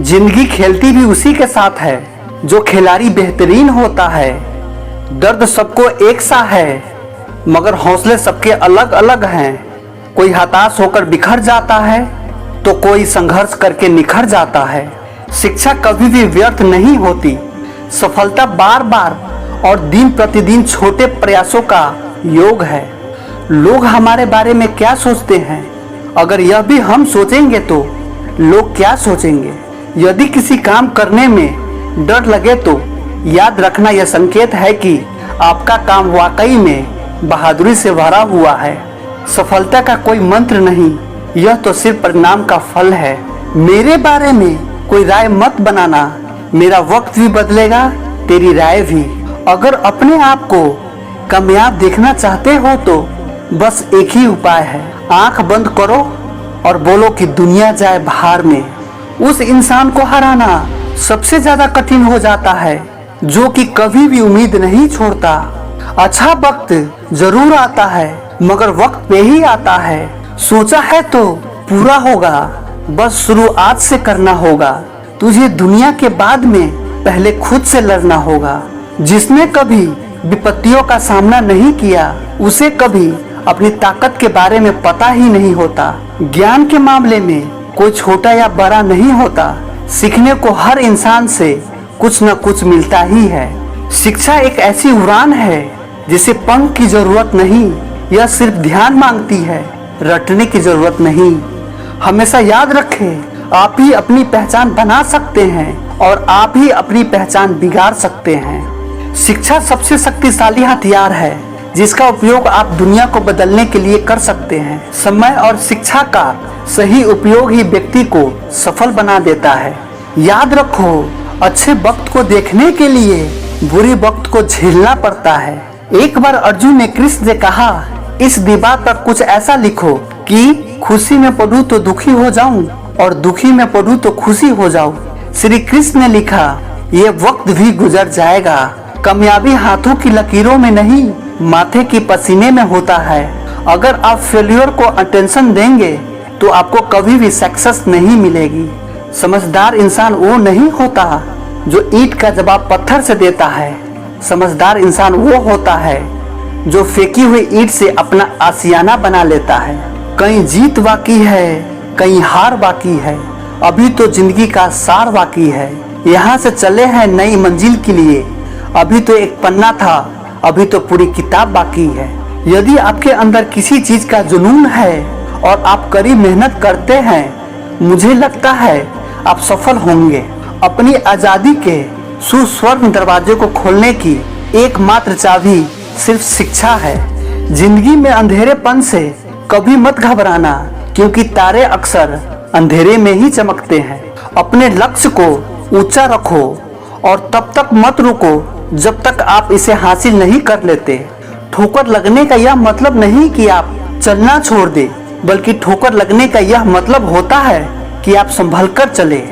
जिंदगी खेलती भी उसी के साथ है जो खिलाड़ी बेहतरीन होता है। दर्द सबको एक सा है मगर हौसले सबके अलग अलग हैं। कोई हताश होकर बिखर जाता है तो कोई संघर्ष करके निखर जाता है। शिक्षा कभी भी व्यर्थ नहीं होती। सफलता बार बार और दिन प्रतिदिन छोटे प्रयासों का योग है। लोग हमारे बारे में क्या सोचते हैं, अगर यह भी हम सोचेंगे तो लोग क्या सोचेंगे। यदि किसी काम करने में डर लगे तो याद रखना यह संकेत है कि आपका काम वाकई में बहादुरी से भरा हुआ है। सफलता का कोई मंत्र नहीं, यह तो सिर्फ परिणाम का फल है। मेरे बारे में कोई राय मत बनाना, मेरा वक्त भी बदलेगा, तेरी राय भी। अगर अपने आप को कामयाब देखना चाहते हो तो बस एक ही उपाय है, आंख बंद करो और बोलो कि दुनिया जाए बाहर में। उस इंसान को हराना सबसे ज्यादा कठिन हो जाता है जो कि कभी भी उम्मीद नहीं छोड़ता। अच्छा वक्त जरूर आता है मगर वक्त पे ही आता है। सोचा है तो पूरा होगा, बस शुरू आज से करना होगा। तुझे दुनिया के बाद में पहले खुद से लड़ना होगा। जिसने कभी विपत्तियों का सामना नहीं किया उसे कभी अपनी ताकत के बारे में पता ही नहीं होता। ज्ञान के मामले में कोई छोटा या बड़ा नहीं होता। सीखने को हर इंसान से कुछ न कुछ मिलता ही है। शिक्षा एक ऐसी उड़ान है जिसे पंख की जरूरत नहीं, यह सिर्फ ध्यान मांगती है, रटने की जरूरत नहीं। हमेशा याद रखें, आप ही अपनी पहचान बना सकते हैं और आप ही अपनी पहचान बिगाड़ सकते हैं। शिक्षा सबसे शक्तिशाली हथियार है जिसका उपयोग आप दुनिया को बदलने के लिए कर सकते हैं। समय और शिक्षा का सही उपयोग ही व्यक्ति को सफल बना देता है। याद रखो, अच्छे वक्त को देखने के लिए बुरे वक्त को झेलना पड़ता है। एक बार अर्जुन ने कृष्ण से कहा, इस दीवार पर कुछ ऐसा लिखो कि खुशी में पढ़ूं तो दुखी हो जाऊं और दुखी में पढ़ूं तो खुशी हो जाऊं। श्री कृष्ण ने लिखा, ये वक्त भी गुजर जाएगा। कामयाबी हाथों की लकीरों में नहीं, माथे की पसीने में होता है। अगर आप फेल्योर को अटेंशन देंगे तो आपको कभी भी सक्सेस नहीं मिलेगी। समझदार इंसान वो नहीं होता जो ईंट का जवाब पत्थर से देता है। समझदार इंसान वो होता है जो फेंकी हुई ईंट से अपना आशियाना बना लेता है। कहीं जीत बाकी है, कहीं हार बाकी है, अभी तो जिंदगी का सार बाकी है। यहाँ से चले हैं नई मंजिल के लिए, अभी तो एक पन्ना था, अभी तो पूरी किताब बाकी है। यदि आपके अंदर किसी चीज का जुनून है और आप कड़ी मेहनत करते हैं, मुझे लगता है आप सफल होंगे। अपनी आजादी के सुस्वर्ण दरवाजे को खोलने की एकमात्र चाबी सिर्फ शिक्षा है। जिंदगी में अंधेरेपन से कभी मत घबराना, क्योंकि तारे अक्सर अंधेरे में ही चमकते हैं। अपने लक्ष्य को ऊंचा रखो और तब तक मत रुको जब तक आप इसे हासिल नहीं कर लेते। ठोकर लगने का यह मतलब नहीं कि आप चलना छोड़ दे, बल्कि ठोकर लगने का यह मतलब होता है कि आप संभल कर चले।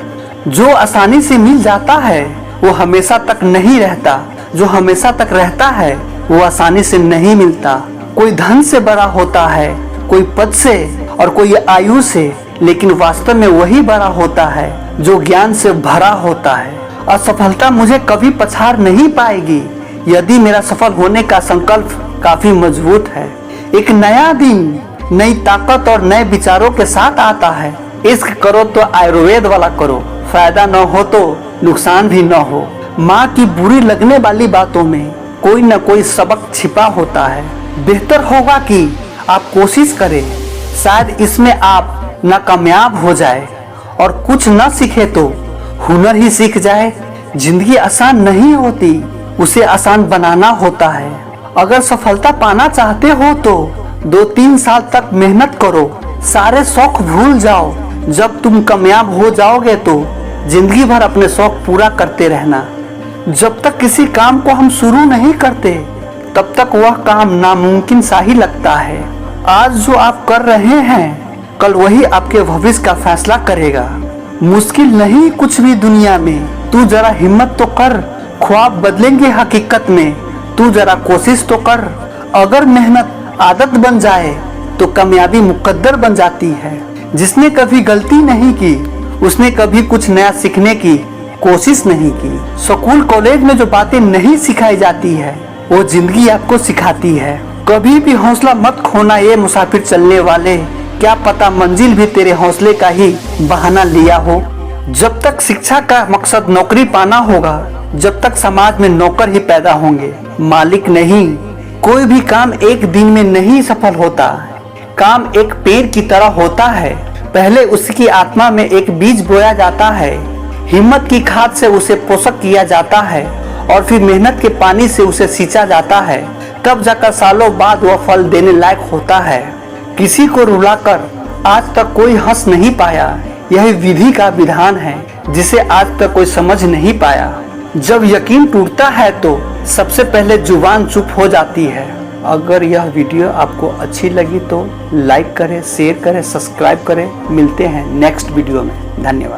जो आसानी से मिल जाता है वो हमेशा तक नहीं रहता, जो हमेशा तक रहता है वो आसानी से नहीं मिलता। कोई धन से बड़ा होता है, कोई पद से और कोई आयु से, लेकिन वास्तव में वही बड़ा होता है जो ज्ञान से भरा होता है। असफलता मुझे कभी पछाड़ नहीं पाएगी यदि मेरा सफल होने का संकल्प काफी मजबूत है। एक नया दिन नई ताकत और नए विचारों के साथ आता है। इश्क करो तो आयुर्वेद वाला करो, फायदा न हो तो नुकसान भी न हो। माँ की बुरी लगने वाली बातों में कोई न कोई सबक छिपा होता है। बेहतर होगा कि आप कोशिश करें, शायद इसमें आप नाकामयाब हो जाए और कुछ न सीखे तो हुनर ही सीख जाए। जिंदगी आसान नहीं होती, उसे आसान बनाना होता है। अगर सफलता पाना चाहते हो तो 2-3 साल तक मेहनत करो, सारे शौक भूल जाओ। जब तुम कामयाब हो जाओगे तो जिंदगी भर अपने शौक पूरा करते रहना। जब तक किसी काम को हम शुरू नहीं करते तब तक वह काम नामुमकिन सा ही लगता है। आज जो आप कर रहे हैं, कल वही आपके भविष्य का फैसला करेगा। मुश्किल नहीं कुछ भी दुनिया में, तू जरा हिम्मत तो कर, ख्वाब बदलेंगे हकीकत में, तू जरा कोशिश तो कर। अगर मेहनत आदत बन जाए तो कामयाबी मुकद्दर बन जाती है। जिसने कभी गलती नहीं की उसने कभी कुछ नया सीखने की कोशिश नहीं की। स्कूल कॉलेज में जो बातें नहीं सिखाई जाती है वो जिंदगी आपको सिखाती है। कभी भी हौसला मत खोना ये मुसाफिर चलने वाले, क्या पता मंजिल भी तेरे हौसले का ही बहाना लिया हो। जब तक शिक्षा का मकसद नौकरी पाना होगा, जब तक समाज में नौकर ही पैदा होंगे, मालिक नहीं। कोई भी काम एक दिन में नहीं सफल होता। काम एक पेड़ की तरह होता है, पहले उसकी आत्मा में एक बीज बोया जाता है, हिम्मत की खाद से उसे पोषक किया जाता है और फिर मेहनत के पानी से उसे सींचा जाता है, तब जाकर सालों बाद वह फल देने लायक होता है। किसी को रुलाकर आज तक कोई हंस नहीं पाया, यही विधि का विधान है जिसे आज तक कोई समझ नहीं पाया। जब यकीन टूटता है तो सबसे पहले जुबान चुप हो जाती है। अगर यह वीडियो आपको अच्छी लगी तो लाइक करें, शेयर करें, सब्सक्राइब करें। मिलते हैं नेक्स्ट वीडियो में। धन्यवाद।